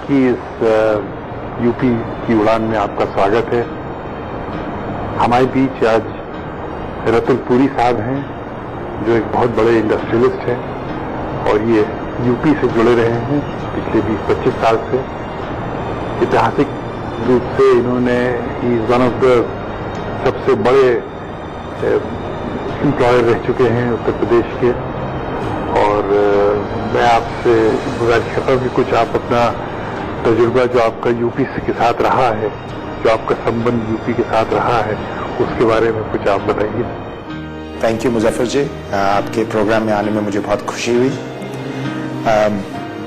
की इस यूपी की उड़ान में आपका स्वागत है। हमारे बीच आज रतुल पुरी साहब हैं, जो एक बहुत बड़े इंडस्ट्रियलिस्ट हैं और ये यूपी से जुड़े रहे हैं पिछले 20-25 साल से। ऐतिहासिक रूप से इन्होंने ही वन ऑफ द सबसे बड़े एम्प्लॉयर रह चुके हैं उत्तर प्रदेश के। और मैं आपसे गुजारिश करता हूँ कि कुछ आप अपना तजुर्बा जो आपका यूपी के साथ रहा है, जो आपका संबंध यूपी के साथ रहा है, उसके बारे में कुछ आप बताइए। थैंक यू मुजफ्फर जी, आपके प्रोग्राम में आने में मुझे बहुत खुशी हुई।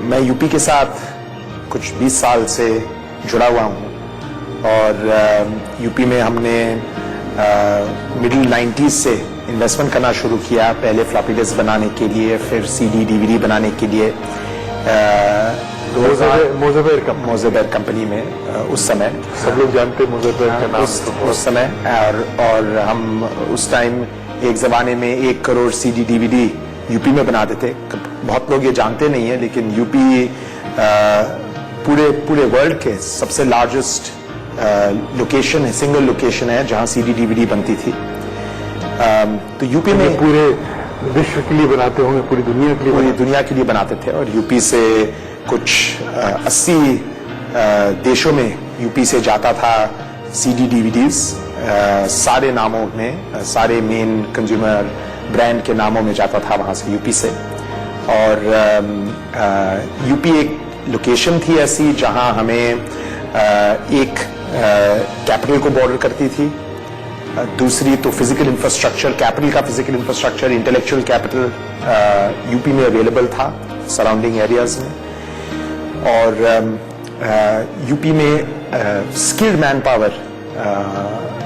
मैं यूपी के साथ कुछ 20 साल से जुड़ा हुआ हूँ और यूपी में हमने मिडिल 90s से इन्वेस्टमेंट करना शुरू किया, पहले फ्लॉपी डिस्क बनाने के लिए, फिर सीडी डीवीडी बनाने के लिए मोजेबेर कंपनी में उस समय सब लोग जानते हैं मोजेबेर का नाम उस समय। और हम उस टाइम एक जमाने में 1 करोड़ सीडी डीवीडी यूपी में बनाते थे। बहुत लोग ये जानते नहीं है, लेकिन यूपी पूरे वर्ल्ड के सबसे लार्जेस्ट लोकेशन है, सिंगल लोकेशन है जहां सीडी डीवीडी बनती थी। तो यूपी में पूरे विश्व के लिए बनाते होंगे, पूरी दुनिया के लिए बनाते थे। और यूपी से कुछ 80 देशों में यूपी से जाता था सीडी डीवीडीज, सारे नामों में, सारे मेन कंज्यूमर ब्रांड के नामों में जाता था वहां से यूपी से। और यूपी एक लोकेशन थी ऐसी जहां हमें एक कैपिटल को बॉर्डर करती थी, दूसरी तो फिजिकल इंफ्रास्ट्रक्चर, कैपिटल का physical infrastructure, intellectual capital UP में अवेलेबल था सराउंडिंग एरियाज में। और यूपी में skilled man power,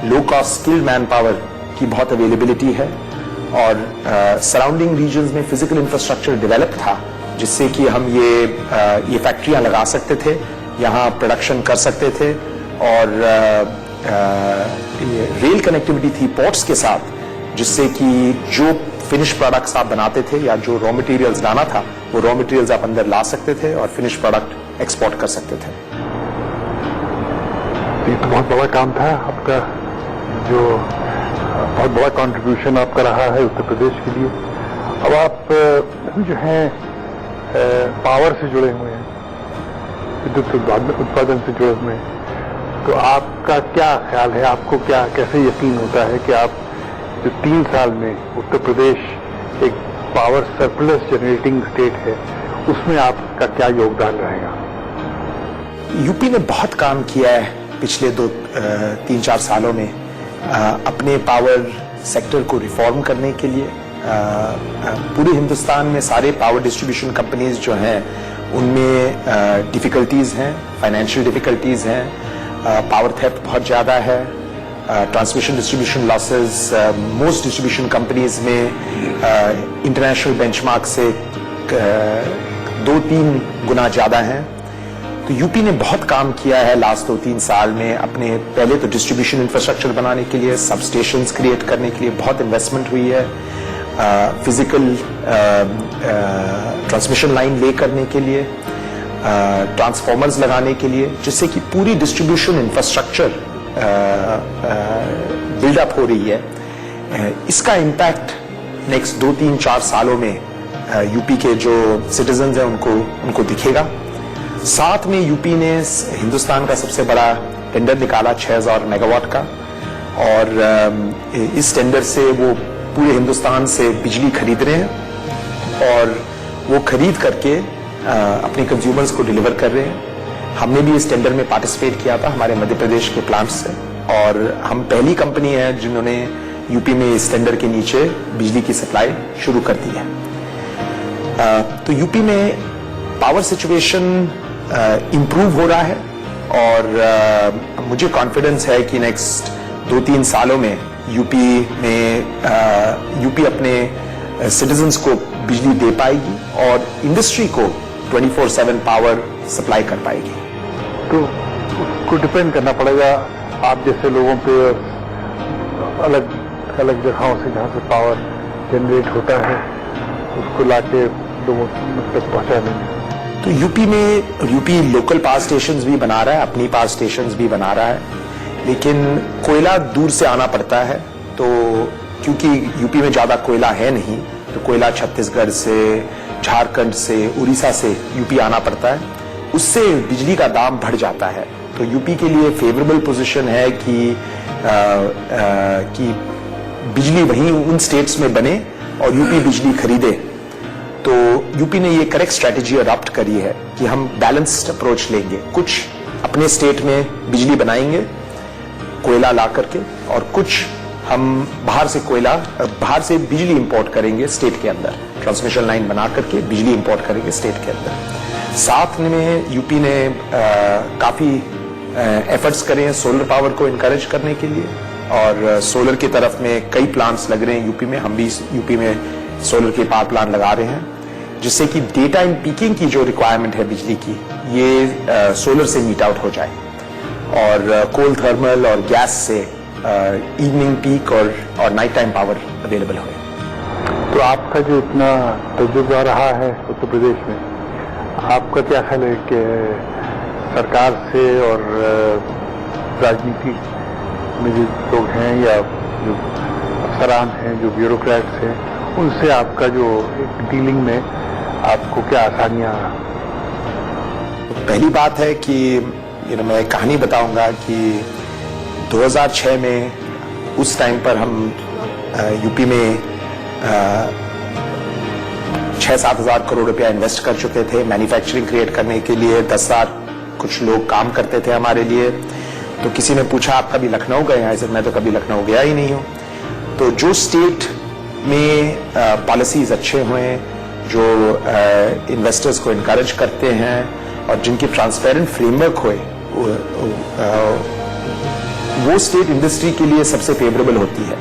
low cost skilled man power की बहुत अवेलेबिलिटी है। और सराउंडिंग रीजन्स में फिजिकल इंफ्रास्ट्रक्चर डेवलप था, जिससे कि हम ये फैक्ट्रियां लगा सकते थे, यहाँ प्रोडक्शन कर सकते थे। और रेल कनेक्टिविटी थी पोर्ट्स के साथ, जिससे कि जो फिनिश प्रोडक्ट्स आप बनाते थे या जो रॉ मटेरियल्स लाना था, वो रॉ मटेरियल्स आप अंदर ला सकते थे और फिनिश प्रोडक्ट एक्सपोर्ट कर सकते थे। ये तो बहुत बड़ा काम था आपका, जो बहुत बड़ा कंट्रीब्यूशन आपका रहा है उत्तर प्रदेश के लिए। अब आप जो हैं पावर से जुड़े हुए हैं, विद्युत उत्पादन से जुड़े हुए हैं, तो आपका क्या ख्याल है, आपको क्या कैसे यकीन होता है कि आप जो 3 साल में उत्तर प्रदेश एक पावर सरप्लस जनरेटिंग स्टेट है, उसमें आपका क्या योगदान रहेगा? यूपी ने बहुत काम किया है पिछले 3-4 सालों में अपने पावर सेक्टर को रिफॉर्म करने के लिए। पूरे हिंदुस्तान में सारे पावर डिस्ट्रीब्यूशन कंपनीज जो हैं, उनमें डिफिकल्टीज हैं, फाइनेंशियल डिफिकल्टीज हैं, पावर थेफ्ट बहुत ज्यादा है, transmission distribution losses most distribution companies में इंटरनेशनल बेंचमार्क से 2-3 गुना ज्यादा हैं। तो यूपी ने बहुत काम किया है लास्ट 2-3 साल में अपने, पहले तो डिस्ट्रीब्यूशन इंफ्रास्ट्रक्चर बनाने के लिए, सब स्टेशंस क्रिएट करने के लिए बहुत इन्वेस्टमेंट हुई है, फिजिकल ट्रांसमिशन लाइन ले करने के लिए, ट्रांसफॉर्मर्स लगाने के लिए, जिससे कि पूरी डिस्ट्रीब्यूशन इंफ्रास्ट्रक्चर बिल्डअप हो रही है। इसका इम्पैक्ट नेक्स्ट 2-3-4 सालों में यूपी के जो सिटीजन्स हैं उनको दिखेगा। साथ में यूपी ने हिंदुस्तान का सबसे बड़ा टेंडर निकाला 6000 मेगावाट का, और इस टेंडर से वो पूरे हिंदुस्तान से बिजली खरीद रहे हैं और वो खरीद करके अपने कंज्यूमर्स को डिलीवर कर रहे हैं। हमने भी इस टेंडर में पार्टिसिपेट किया था हमारे मध्य प्रदेश के प्लांट्स से, और हम पहली कंपनी है जिन्होंने यूपी में इस टेंडर के नीचे बिजली की सप्लाई शुरू कर दी है। तो यूपी में पावर सिचुएशन इंप्रूव हो रहा है, और मुझे कॉन्फिडेंस है कि नेक्स्ट 2-3 सालों में यूपी अपने सिटीजन्स को बिजली दे पाएगी और इंडस्ट्री को 24/7 पावर सप्लाई कर पाएगी। तो उसको डिपेंड करना पड़ेगा आप जैसे लोगों पे, अलग अलग जगहों से जहाँ से पावर जनरेट होता है उसको लाके लोगों तक पहुँचाने में। तो यूपी लोकल पावर स्टेशंस भी बना रहा है, अपनी पावर स्टेशंस भी बना रहा है, लेकिन कोयला दूर से आना पड़ता है। तो क्योंकि यूपी में ज्यादा कोयला है नहीं, तो कोयला छत्तीसगढ़ से, झारखंड से, उड़ीसा से यूपी आना पड़ता है, उससे बिजली का दाम बढ़ जाता है। तो यूपी के लिए फेवरेबल पोजीशन है कि बिजली वहीं उन स्टेट्स में बने और यूपी बिजली खरीदे। तो यूपी ने ये करेक्ट स्ट्रेटेजी अडॉप्ट करी है कि हम बैलेंस्ड अप्रोच लेंगे, कुछ अपने स्टेट में बिजली बनाएंगे कोयला ला करके, और कुछ हम बाहर से बिजली इंपोर्ट करेंगे स्टेट के अंदर, ट्रांसमिशन लाइन बना करके बिजली इंपोर्ट करेंगे स्टेट के अंदर। साथ में यूपी ने काफी एफर्ट्स करे हैं सोलर पावर को इनकरेज करने के लिए, और सोलर की तरफ में कई प्लांट्स लग रहे हैं यूपी में। हम भी यूपी में सोलर के पावर प्लांट लगा रहे हैं, जिससे कि डे टाइम पीकिंग की जो रिक्वायरमेंट है बिजली की, ये सोलर से मीट आउट हो जाए, और कोल थर्मल और गैस से इवनिंग पीक और नाइट टाइम पावर अवेलेबल हो। तो आपका जो इतना तजुर्बा रहा है उत्तर प्रदेश में, आपका क्या ख्याल है कि सरकार से और राजनीति में जो लोग हैं या जो अफसरान हैं, जो ब्यूरोक्रेट्स हैं, उनसे आपका जो डीलिंग में आपको क्या आसानियां? पहली बात है कि मैं कहानी बताऊंगा कि 2006 में उस टाइम पर हम यूपी में 6-7 हजार करोड़ रुपया इन्वेस्ट कर चुके थे मैन्युफैक्चरिंग क्रिएट करने के लिए। 10,000 कुछ लोग काम करते थे हमारे लिए। तो किसी ने पूछा आप कभी लखनऊ गए हैं? मैं तो कभी लखनऊ गया ही नहीं हूं। तो जो स्टेट में पॉलिसीज अच्छे हुए, जो इन्वेस्टर्स को इनकरेज करते हैं और जिनकी ट्रांसपेरेंट फ्रेमवर्क हुए, वो स्टेट इंडस्ट्री के लिए सबसे फेवरेबल होती है।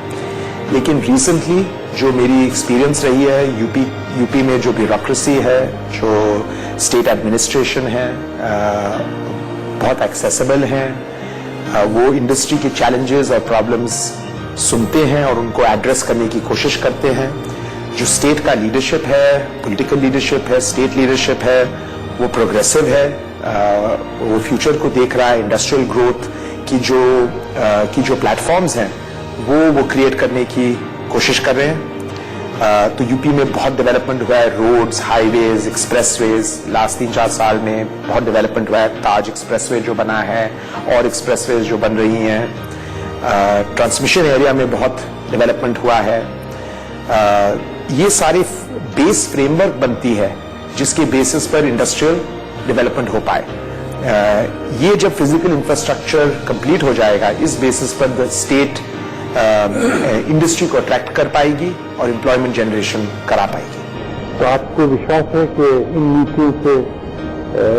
लेकिन रिसेंटली जो मेरी एक्सपीरियंस रही है, यूपी में जो ब्यूरोक्रेसी है, जो स्टेट एडमिनिस्ट्रेशन है, बहुत एक्सेसिबल है। वो इंडस्ट्री के चैलेंजेस और प्रॉब्लम्स सुनते हैं और उनको एड्रेस करने की कोशिश करते हैं। जो स्टेट का लीडरशिप है, पॉलिटिकल लीडरशिप है, स्टेट लीडरशिप है, वो प्रोग्रेसिव है, वो फ्यूचर को देख रहा है। इंडस्ट्रियल ग्रोथ की जो प्लेटफॉर्म्स हैं वो क्रिएट करने की कोशिश कर रहे हैं। तो यूपी में बहुत डेवलपमेंट हुआ है, रोड्स, हाईवेज, एक्सप्रेसवेज। लास्ट 3-4 साल में बहुत डेवलपमेंट हुआ है। ताज एक्सप्रेसवे जो बना है और एक्सप्रेसवेज जो बन रही हैं, ट्रांसमिशन एरिया में बहुत डेवलपमेंट हुआ है। ये सारी बेस फ्रेमवर्क बनती है जिसके बेसिस पर इंडस्ट्रियल डेवलपमेंट हो पाए। ये जब फिजिकल इंफ्रास्ट्रक्चर कंप्लीट हो जाएगा, इस बेसिस पर द स्टेट इंडस्ट्री को अट्रैक्ट कर पाएगी और एम्प्लॉयमेंट जनरेशन करा पाएगी। तो आपको विश्वास है कि इन नीतियों से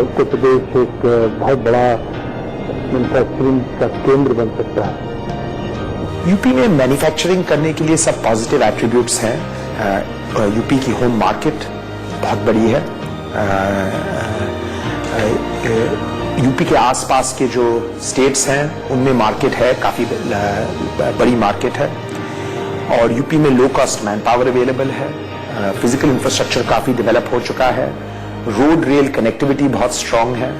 उत्तर प्रदेश एक बहुत बड़ा मैन्युफैक्चरिंग का केंद्र बन सकता है? यूपी में मैन्युफैक्चरिंग करने के लिए सब पॉजिटिव एट्रीब्यूट्स हैं। यूपी की होम मार्केट बहुत बड़ी है। यूपी के आसपास के जो स्टेट्स हैं उनमें मार्केट है, काफी बड़ी मार्केट है। और यूपी में low cost man power available है। फिजिकल इंफ्रास्ट्रक्चर काफी डेवलप हो चुका है। रोड रेल कनेक्टिविटी बहुत स्ट्रांग है।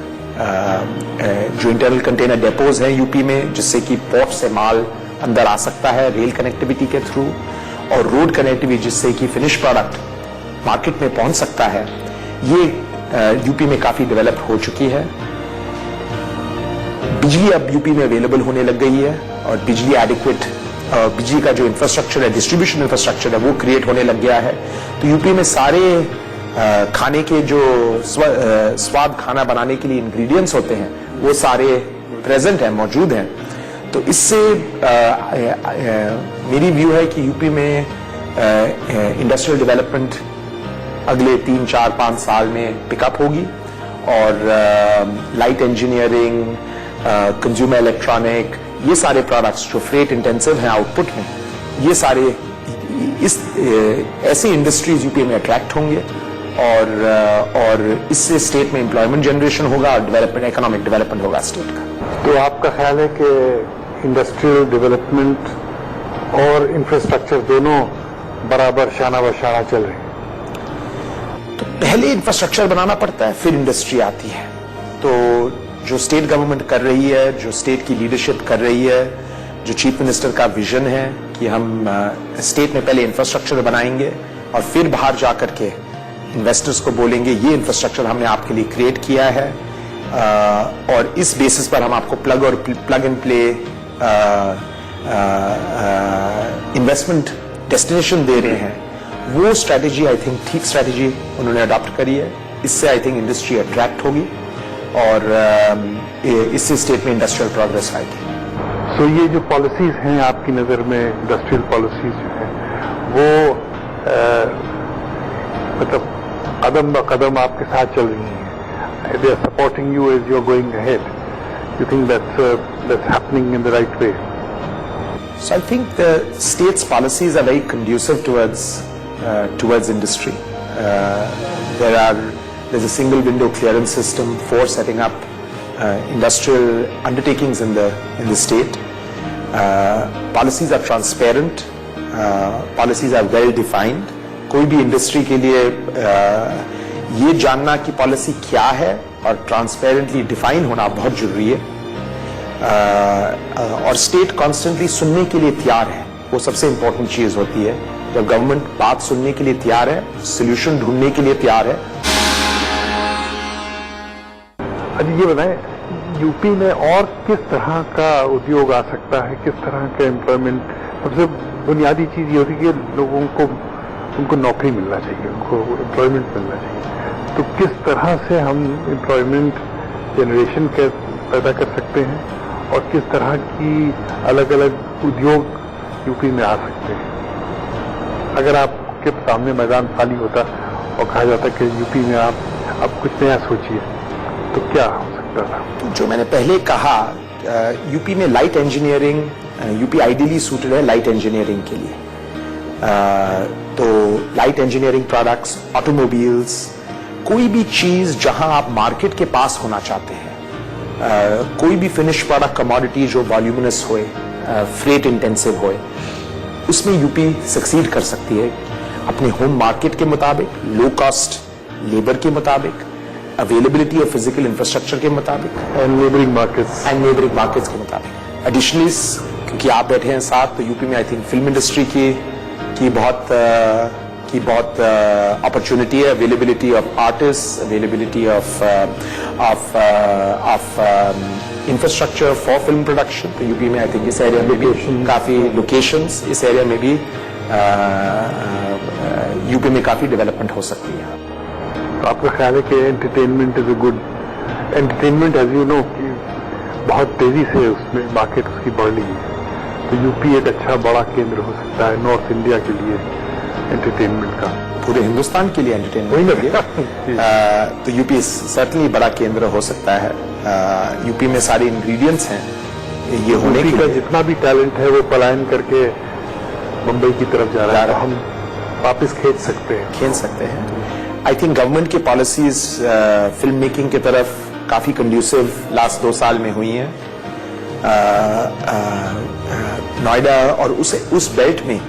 जो इंटरनल कंटेनर डेपोज हैं यूपी में, जिससे कि पोर्ट से माल अंदर आ सकता है रेल कनेक्टिविटी के थ्रू, और रोड कनेक्टिविटी जिससे कि फिनिश प्रोडक्ट मार्केट में पहुंच सकता है, ये यूपी में काफी डेवलप हो चुकी है। बिजली अब यूपी में अवेलेबल होने लग गई है, और बिजली एडिक्वेट, बिजली का जो इंफ्रास्ट्रक्चर है, डिस्ट्रीब्यूशन इंफ्रास्ट्रक्चर है, वो क्रिएट होने लग गया है। तो यूपी में सारे खाने के जो स्वाद खाना बनाने के लिए इंग्रेडिएंट्स होते हैं, वो सारे प्रेजेंट हैं, मौजूद हैं। तो इससे मेरी व्यू है कि यूपी में इंडस्ट्रियल डेवलपमेंट अगले 3-4-5 साल में पिकअप होगी, और लाइट इंजीनियरिंग, कंज्यूमर इलेक्ट्रॉनिक, ये सारे प्रोडक्ट्स जो फ्रेट इंटेंसिव हैं आउटपुट में, ये सारे ऐसे इंडस्ट्रीज यूपी में अट्रैक्ट होंगे, और इससे स्टेट में एम्प्लॉयमेंट जनरेशन होगा और डेवलपमेंट, इकोनॉमिक डेवलपमेंट होगा स्टेट का। तो आपका ख्याल है कि इंडस्ट्रियल डेवलपमेंट और इंफ्रास्ट्रक्चर दोनों बराबर शाना बशाना चल रहे हैं? तो पहले इंफ्रास्ट्रक्चर बनाना पड़ता है, फिर इंडस्ट्री आती है। तो जो स्टेट गवर्नमेंट कर रही है, जो स्टेट की लीडरशिप कर रही है, जो चीफ मिनिस्टर का विजन है कि हम स्टेट में पहले इंफ्रास्ट्रक्चर बनाएंगे और फिर बाहर जाकर के इन्वेस्टर्स को बोलेंगे ये इंफ्रास्ट्रक्चर हमने आपके लिए क्रिएट किया है और इस बेसिस पर हम आपको plug and play investment destination दे रहे हैं, वो स्ट्रैटेजी आई थिंक ठीक स्ट्रैटेजी उन्होंने अडॉप्ट करी है। इससे आई थिंक इंडस्ट्री अट्रैक्ट होगी और इससे स्टेट में इंडस्ट्रियल प्रोग्रेस आएगी। सो ये जो पॉलिसीज हैं आपकी नज़र में, इंडस्ट्रियल पॉलिसीज जो हैं वो मतलब कदम ब कदम आपके साथ चल रही हैं, they are supporting you as you are going ahead, you think that's happening in the right way? So I think the state's policies are very conducive towards industry. There's a single window clearance system for setting up industrial undertakings in the state. Policies are transparent. Policies are well defined. कोई भी industry के लिए ये जानना कि policy क्या है और ट्रांसपेरेंटली डिफाइन होना बहुत जरूरी है। और स्टेट कॉन्स्टेंटली सुनने के लिए तैयार है, वो सबसे इंपॉर्टेंट चीज होती है। जब गवर्नमेंट बात सुनने के लिए तैयार है, सोल्यूशन ढूंढने के लिए तैयार है। अच्छा ये बताएं, यूपी में और किस तरह का उद्योग आ सकता है, किस तरह का एम्प्लॉयमेंट? सबसे बुनियादी चीज ये होती है कि लोगों को उनको नौकरी मिलना चाहिए, उनको एम्प्लॉयमेंट मिलना चाहिए। तो किस तरह से हम एम्प्लॉयमेंट जनरेशन पैदा कर सकते हैं और किस तरह की अलग अलग उद्योग यूपी में आ सकते हैं? अगर आपके सामने मैदान खाली होता और कहा जाता कि यूपी में आप अब कुछ नया सोचिए, तो क्या हो सकता था? जो मैंने पहले कहा, यूपी में light engineering, UP ideally suited है लाइट इंजीनियरिंग के लिए। तो लाइट इंजीनियरिंग प्रोडक्ट्स, ऑटोमोबाइल्स, कोई भी चीज जहां आप मार्केट के पास होना चाहते हैं, कोई भी फिनिश प्रोडक्ट कमोडिटी जो वॉल्यूमिनस होए, फ्रेट इंटेंसिव होए, उसमें यूपी सक्सीड कर सकती है अपने होम मार्केट के मुताबिक, लो कॉस्ट लेबर के मुताबिक, अवेलेबिलिटी ऑफ फिजिकल इंफ्रास्ट्रक्चर के मुताबिक एंड नेबरिंग मार्केट्स के मुताबिक। एडिशनली क्योंकि आप बैठे हैं साथ, तो यूपी में आई थिंक फिल्म इंडस्ट्री की बहुत अपॉर्चुनिटी है, availability of artist, availability of infrastructure for film production. तो यूपी में आई थिंक इस एरिया में भी काफी लोकेशंस, इस एरिया में भी यूपी में काफी डेवलपमेंट हो सकती है। तो आपका ख्याल है कि entertainment is a good entertainment, as you know, कि बहुत तेजी से उसमें मार्केट उसकी बढ़ रही है, तो यूपी एक अच्छा बड़ा केंद्र हो सकता है नॉर्थ इंडिया के लिए एंटरटेनमेंट का, पूरे हिंदुस्तान के लिए एंटरटेनमेंट के लिए। तो यूपी सर्टनली बड़ा केंद्र हो सकता है। यूपी में सारे इंग्रेडिएंट्स हैं ये होने का। जितना भी टैलेंट है वो पलायन करके मुंबई की तरफ जा रहा है, हम वापस खींच सकते हैं। आई थिंक गवर्नमेंट की पॉलिसीज फिल्म मेकिंग की तरफ काफी कंड्यूसिव लास्ट 2 साल में हुई हैं। नोएडा और उस बेल्ट में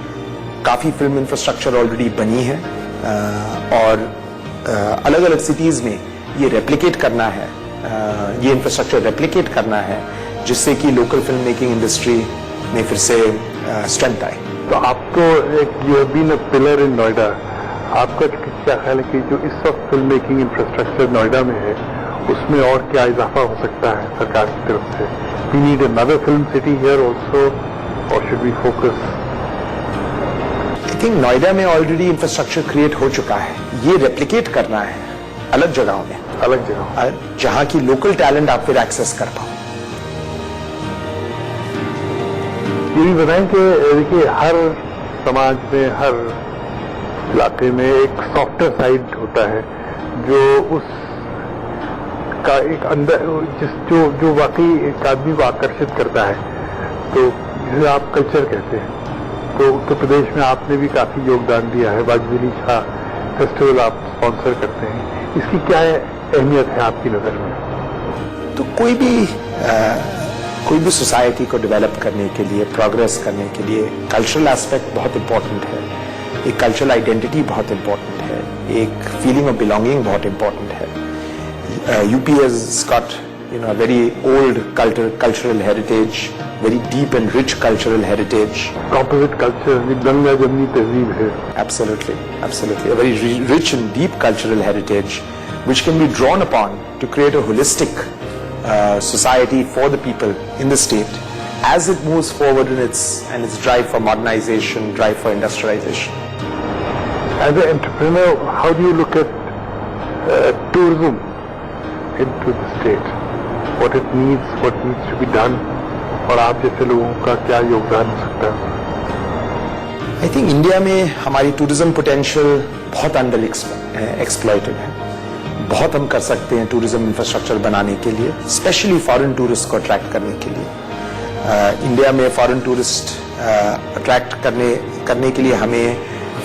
काफी फिल्म इंफ्रास्ट्रक्चर ऑलरेडी बनी है और अलग अलग सिटीज में ये रेप्लिकेट करना है, ये इंफ्रास्ट्रक्चर रेप्लिकेट करना है, जिससे कि लोकल फिल्म मेकिंग इंडस्ट्री में फिर से स्ट्रेंथ आए। तो आप तो एक you have been a pillar in Noida, आपका क्या ख्याल है कि जो इस वक्त फिल्म मेकिंग इंफ्रास्ट्रक्चर नोएडा में है उसमें और क्या इजाफा हो सकता है सरकार की तरफ से? We need another film city here also or should we focus? I think Noida में ऑलरेडी इंफ्रास्ट्रक्चर क्रिएट हो चुका है, ये रेप्लिकेट करना है अलग जगहों में, जहां की लोकल टैलेंट आप फिर एक्सेस कर पाओ। ये भी बताएं कि देखिए हर समाज में, हर इलाके में एक सॉफ्टवेयर साइड होता है जो उस का एक अंदर जो वाकई एक आदमी को आकर्षित करता है, तो जिसे आप कल्चर कहते हैं। तो उत्तर प्रदेश में आपने भी काफी योगदान दिया है, वाजपेयी शाह फेस्टिवल आप स्पॉन्सर करते हैं, इसकी क्या अहमियत है आपकी नजर में? तो कोई भी सोसाइटी को डेवलप करने के लिए, प्रोग्रेस करने के लिए कल्चरल एस्पेक्ट बहुत इंपॉर्टेंट है। एक कल्चरल आइडेंटिटी बहुत इंपॉर्टेंट है, एक फीलिंग ऑफ बिलोंगिंग बहुत इंपॉर्टेंट है। UP has got a very old cultural heritage, very deep and rich cultural heritage. Composite culture, Ganga जमनी तहजीब है। Absolutely, absolutely. A very rich and deep cultural heritage, which can be drawn upon to create a holistic society for the people in the state as it moves forward in its drive for modernization, drive for industrialization. As an entrepreneur, how do you look at tourism into the state? What it needs to be done, और आप जैसे लोगों का क्या योगदान हो सकता है? I think इंडिया में हमारी टूरिज्म पोटेंशियल बहुत अंडर एक्सप्लॉइटेड है। बहुत हम कर सकते हैं टूरिज्म इंफ्रास्ट्रक्चर बनाने के लिए, स्पेशली फॉरेन टूरिस्ट को अट्रैक्ट करने के लिए। इंडिया में फॉरेन टूरिस्ट अट्रैक्ट करने के लिए हमें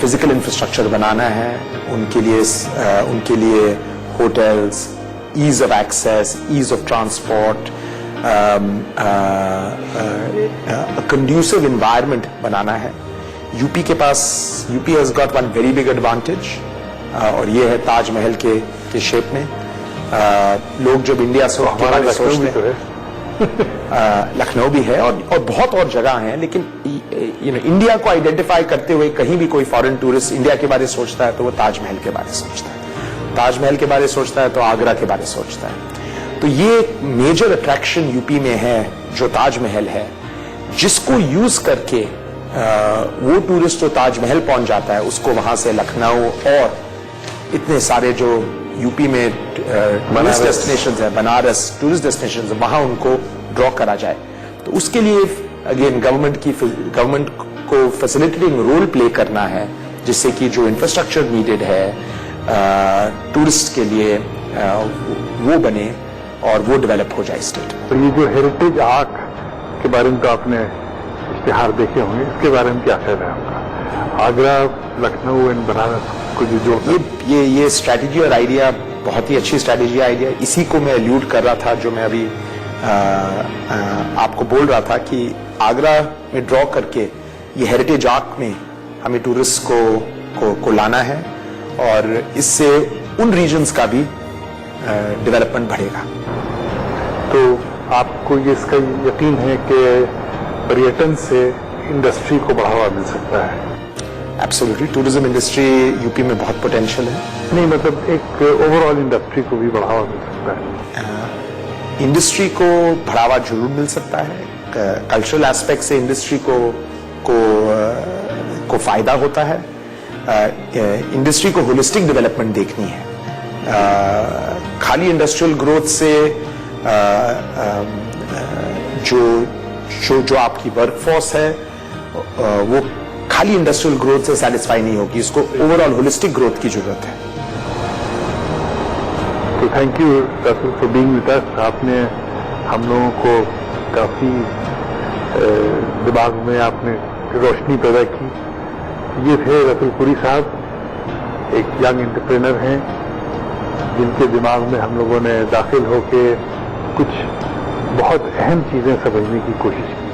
फिजिकल इंफ्रास्ट्रक्चर बनाना है, उनके लिए hotels, ease of access, ease of transport, a conducive environment बनाना है। UP has got one very big advantage, और ये है ताजमहल के शेप में। लोग जब इंडिया से हमारा सोचते हैं, लखनऊ भी है और बहुत और जगह हैं, लेकिन इंडिया को आइडेंटिफाई करते हुए कहीं भी कोई फॉरेन टूरिस्ट इंडिया के बारे में सोचता है तो वो ताजमहल के बारे में सोचता है, ताजमहल के बारे में सोचता है तो आगरा के बारे में सोचता है। तो ये मेजर अट्रैक्शन यूपी में है जो ताजमहल है, जिसको यूज करके वो टूरिस्ट जो ताजमहल पहुंच जाता है उसको वहां से लखनऊ और इतने सारे जो यूपी में टूरिस्ट डेस्टिनेशंस है, बनारस टूरिस्ट डेस्टिनेशंस है, वहां उनको ड्रॉ करा जाए। तो उसके लिए अगेन गवर्नमेंट को फैसिलिटेटिंग रोल प्ले करना है, जिससे कि जो इंफ्रास्ट्रक्चर नीडेड है टूरिस्ट के लिए वो बने और वो डेवलप हो जाए स्टेट में। तो ये जो हेरिटेज आर्ट के बारे में तो आपने इश्तिहार देखे होंगे, इसके बारे में क्या ख्याल है आपका? आगरा, लखनऊ एंड बनारस को जो जोड़ना, ये स्ट्रैटेजी और आइडिया बहुत ही अच्छी स्ट्रैटेजी आइडिया, इसी को मैं अल्यूड कर रहा था जो मैं अभी आपको बोल रहा था कि आगरा में ड्रॉ करके ये हेरिटेज आर्ट में हमें टूरिस्ट को लाना है और इससे उन रीजन्स का भी डेवलपमेंट बढ़ेगा। तो आपको ये इसका यकीन है कि पर्यटन से इंडस्ट्री को बढ़ावा मिल सकता है? एब्सोल्युटली, टूरिज्म इंडस्ट्री यूपी में बहुत पोटेंशियल है। नहीं, मतलब एक ओवरऑल इंडस्ट्री को भी बढ़ावा मिल सकता है? इंडस्ट्री को बढ़ावा जरूर मिल सकता है। कल्चरल एस्पेक्ट से इंडस्ट्री को फायदा होता है। इंडस्ट्री को होलिस्टिक डेवलपमेंट देखनी है। खाली इंडस्ट्रियल ग्रोथ से जो आपकी वर्कफोर्स है वो खाली इंडस्ट्रियल ग्रोथ से सेटिस्फाई नहीं होगी, इसको ओवरऑल होलिस्टिक ग्रोथ की जरूरत है। तो thank you Ratul for being with us. आपने हम लोगों को काफी दिमाग में आपने रोशनी पैदा की। ये थे रतुल पुरी साहब, एक यंग एंटरप्रेन्योर हैं जिनके दिमाग में हम लोगों ने दाखिल होकर कुछ बहुत अहम चीजें समझने की कोशिश की।